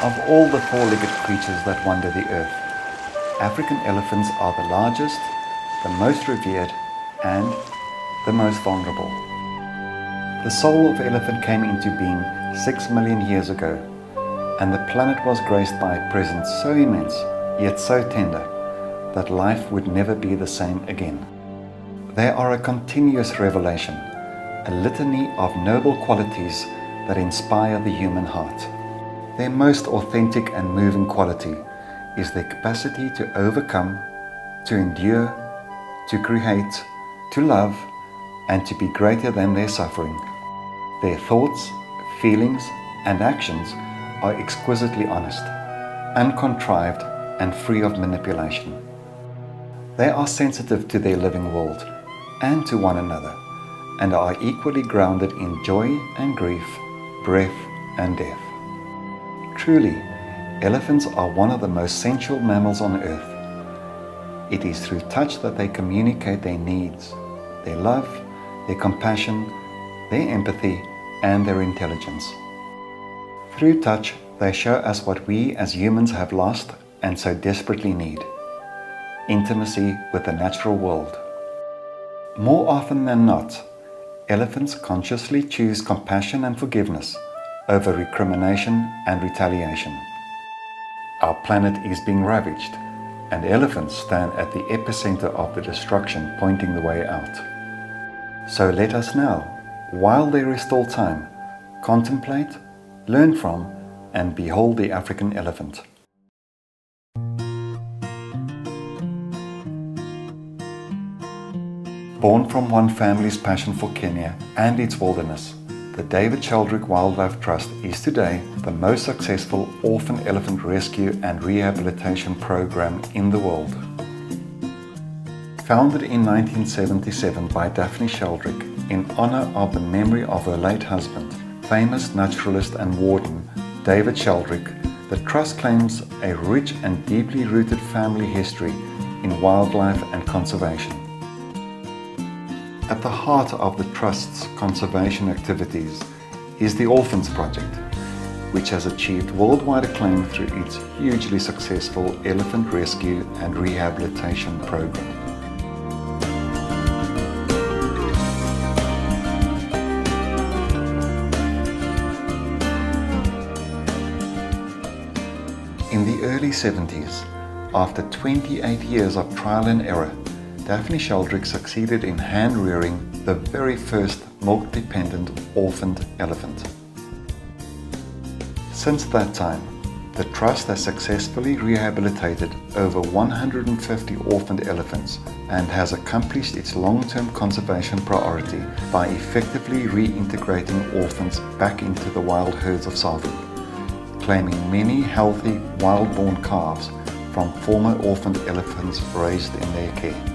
Of all the four-legged creatures that wander the earth, African elephants are the largest, the most revered, and the most vulnerable. The soul of elephant came into being 6 million years ago, and the planet was graced by a presence so immense, yet so tender, that life would never be the same again. They are a continuous revelation, a litany of noble qualities that inspire the human heart. Their most authentic and moving quality is their capacity to overcome, to endure, to create, to love, and to be greater than their suffering. Their thoughts, feelings, and actions are exquisitely honest, uncontrived, and free of manipulation. They are sensitive to their living world and to one another, and are equally grounded in joy and grief, breath and death. Truly, elephants are one of the most sensual mammals on earth. It is through touch that they communicate their needs, their love, their compassion, their empathy, and their intelligence. Through touch, they show us what we as humans have lost and so desperately need: intimacy with the natural world. More often than not, elephants consciously choose compassion and forgiveness over recrimination and retaliation. Our planet is being ravaged, and elephants stand at the epicenter of the destruction, pointing the way out. So let us now, while there is still time, contemplate, learn from, and behold the African elephant. Born from one family's passion for Kenya and its wilderness, the David Sheldrick Wildlife Trust is today the most successful orphan elephant rescue and rehabilitation program in the world. Founded in 1977 by Daphne Sheldrick in honor of the memory of her late husband, famous naturalist and warden David Sheldrick, the Trust claims a rich and deeply rooted family history in wildlife and conservation. At the heart of the Trust's conservation activities is the Orphans Project, which has achieved worldwide acclaim through its hugely successful elephant rescue and rehabilitation program. In the early 70s, after 28 years of trial and error, Daphne Sheldrick succeeded in hand-rearing the very first milk-dependent orphaned elephant. Since that time, the Trust has successfully rehabilitated over 150 orphaned elephants and has accomplished its long-term conservation priority by effectively reintegrating orphans back into the wild herds of Southern, claiming many healthy wild-born calves from former orphaned elephants raised in their care.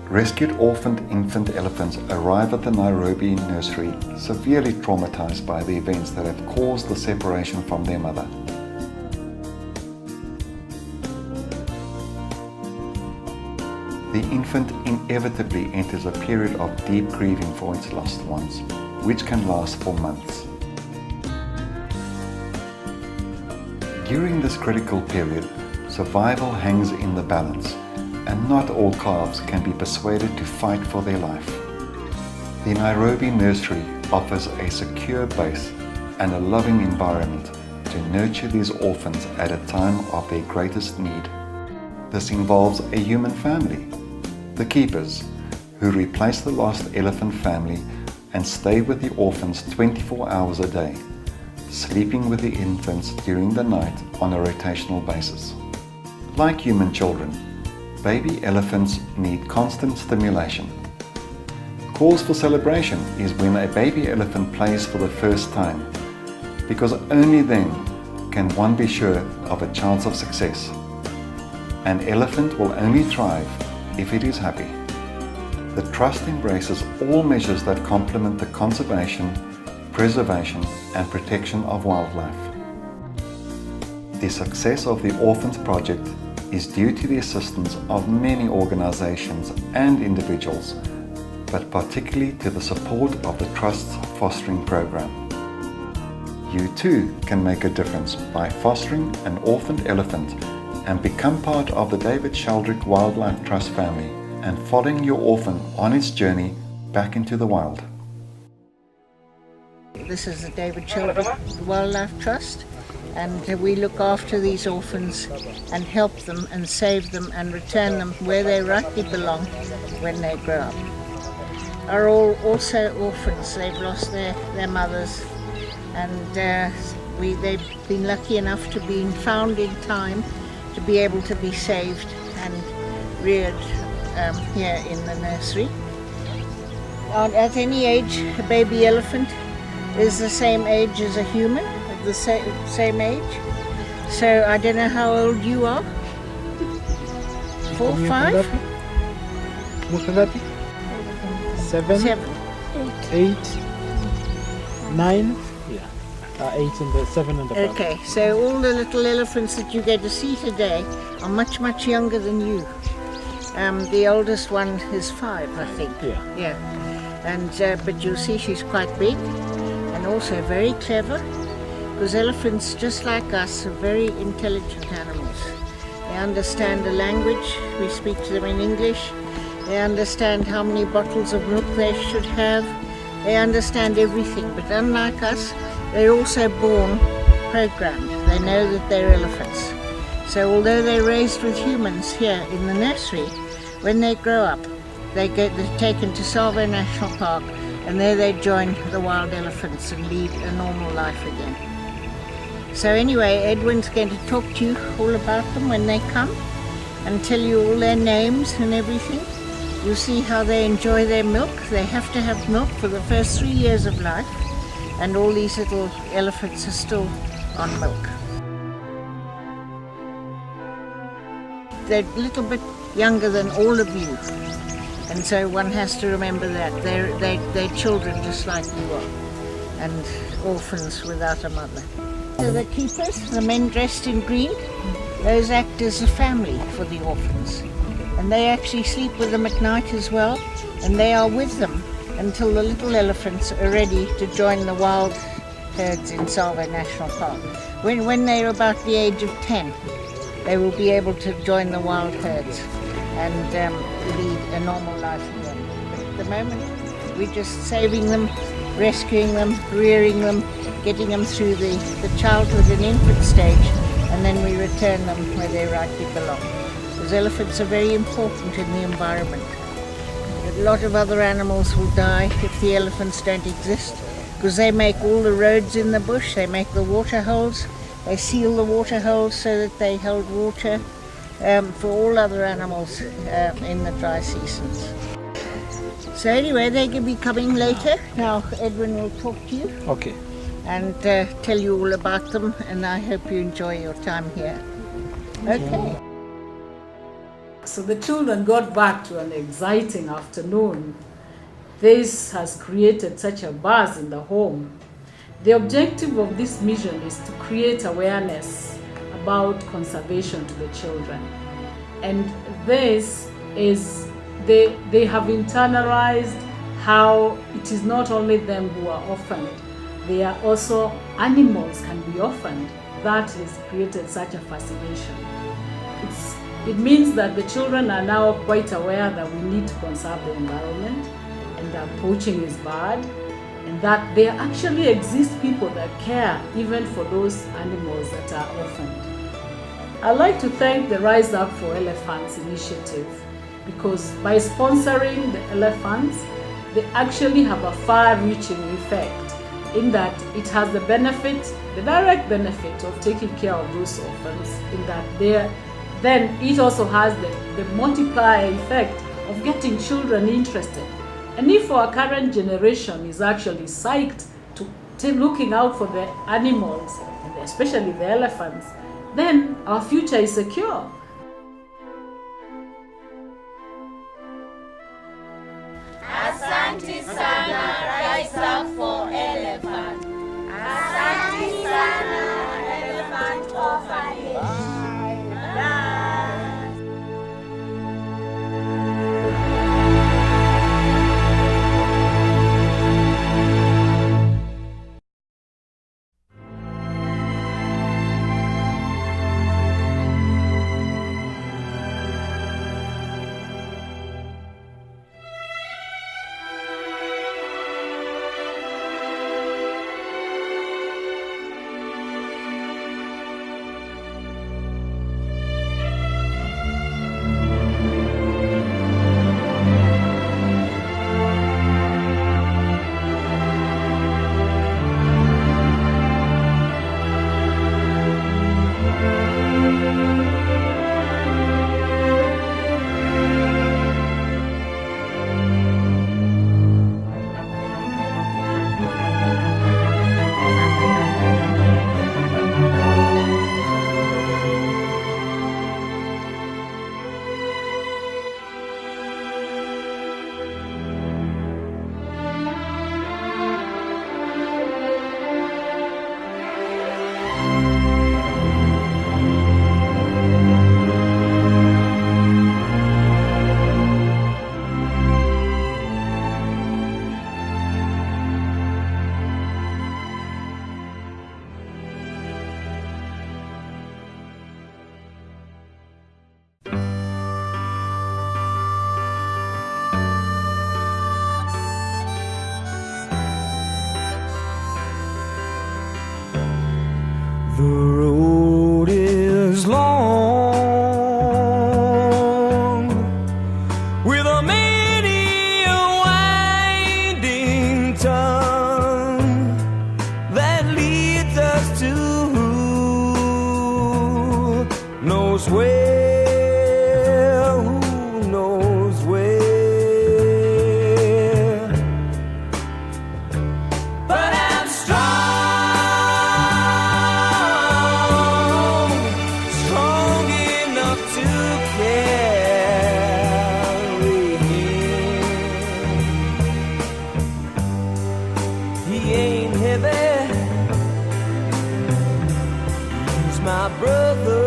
Rescued orphaned infant elephants arrive at the Nairobi nursery severely traumatized by the events that have caused the separation from their mother. The infant inevitably enters a period of deep grieving for its lost ones, which can last for months. During this critical period, survival hangs in the balance, and not all calves can be persuaded to fight for their life. The Nairobi nursery offers a secure base and a loving environment to nurture these orphans at a time of their greatest need. This involves a human family, the keepers, who replace the lost elephant family and stay with the orphans 24 hours a day, sleeping with the infants during the night on a rotational basis. Like human children, baby elephants need constant stimulation. Cause for celebration is when a baby elephant plays for the first time, because only then can one be sure of a chance of success. An elephant will only thrive if it is happy. The Trust embraces all measures that complement the conservation, preservation, and protection of wildlife. The success of the Orphans Project is due to the assistance of many organizations and individuals but particularly to the support of the Trust's fostering program. You too can make a difference by fostering an orphaned elephant and become part of the David Sheldrick Wildlife Trust family and following your orphan on its journey back into the wild. This is the David Sheldrick Wildlife Trust, and we look after these orphans and help them and save them and return them where they rightly belong when they grow up. Are all also orphans. They've lost their mothers, and they've been lucky enough to be found in time to be able to be saved and reared here in the nursery. At any age, a baby elephant is the same age as a human, the same age. So I don't know how old you are. 4, 5? 7, 8, 9, 8 and 7 and above. Okay, so all the little elephants that you get to see today are much, much younger than you. The oldest one is 5, I think. Yeah. And but you'll see she's quite big and also very clever, because elephants, just like us, are very intelligent animals. They understand the language. We speak to them in English. They understand how many bottles of milk they should have. They understand everything, but unlike us, they're also born programmed. They know that they're elephants. So although they're raised with humans here in the nursery, when they grow up, they're taken to Salvo National Park, and there they join the wild elephants and lead a normal life again. So anyway, Edwin's going to talk to you all about them when they come and tell you all their names and everything. You'll see how they enjoy their milk. They have to have milk for the first 3 years of life, and all these little elephants are still on milk. They're a little bit younger than all of you, and so one has to remember that. They're children just like you are, and orphans without a mother. So the keepers, the men dressed in green, those act as a family for the orphans. And they actually sleep with them at night as well, and they are with them until the little elephants are ready to join the wild herds in Salvo National Park. When they're about the age of 10, they will be able to join the wild herds and lead a normal life again. But at the moment, we're just saving them, rescuing them, rearing them, getting them through the childhood and infant stage, and then we return them where they rightly belong. Because elephants are very important in the environment. A lot of other animals will die if the elephants don't exist, because they make all the roads in the bush, they make the water holes, they seal the water holes so that they hold water for all other animals in the dry seasons. So anyway, they can be coming later. Now Edwin will talk to you. Okay. And tell you all about them, and I hope you enjoy your time here. Okay. So the children got back to an exciting afternoon. This has created such a buzz in the home. The objective of this mission is to create awareness about conservation to the children. And this is, they have internalized how it is not only them who are orphaned, they are also animals can be orphaned. That has created such a fascination. It means that the children are now quite aware that we need to conserve the environment and that poaching is bad, and that there actually exist people that care even for those animals that are orphaned. I'd like to thank the Rise Up for Elephants initiative, because by sponsoring the elephants, they actually have a far-reaching effect in that it has the direct benefit of taking care of those orphans, in that then it also has the multiplier effect of getting children interested. And if our current generation is actually psyched to looking out for the animals, and especially the elephants, then our future is secure. Asante sana, Rise Up for Elephant. Asante sana, Elephant Orphanage. Bye. my brother.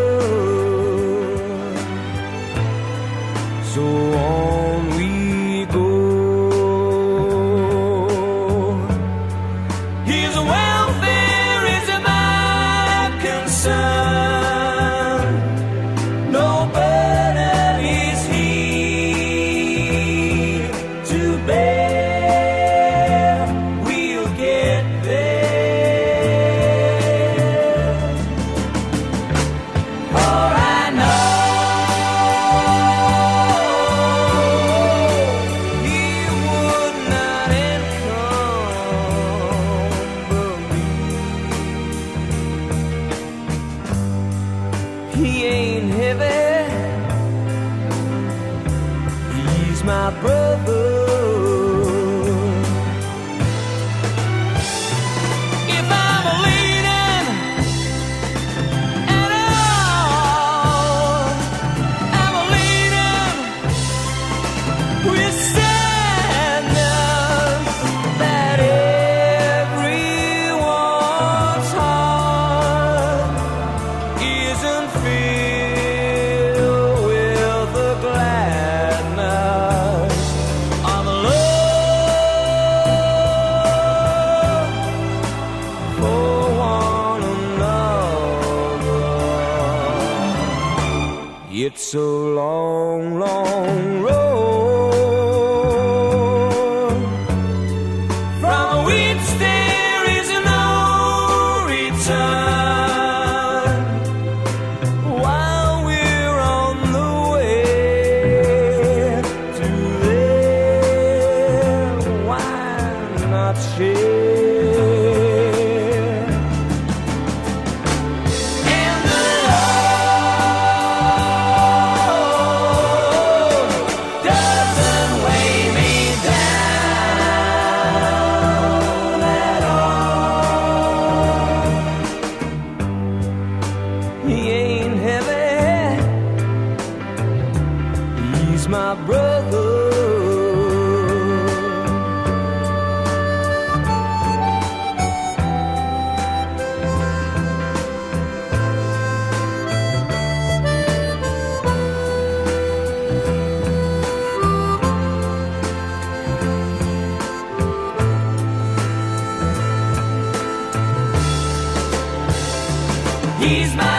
So on we go. His welfare is my concern. No burden is he to bear. We'll get there. For I know he would not encumber me. He ain't heavy. He's my brother. If I'm leaning at all, I'm leaning with sadness that everyone's heart isn't filled with the gladness of love for one another. It's a long, long road from which there is no return. While we're on the way to there, why not share? And the Lord doesn't weigh me down at all. He ain't heavy. He's my brother. He's my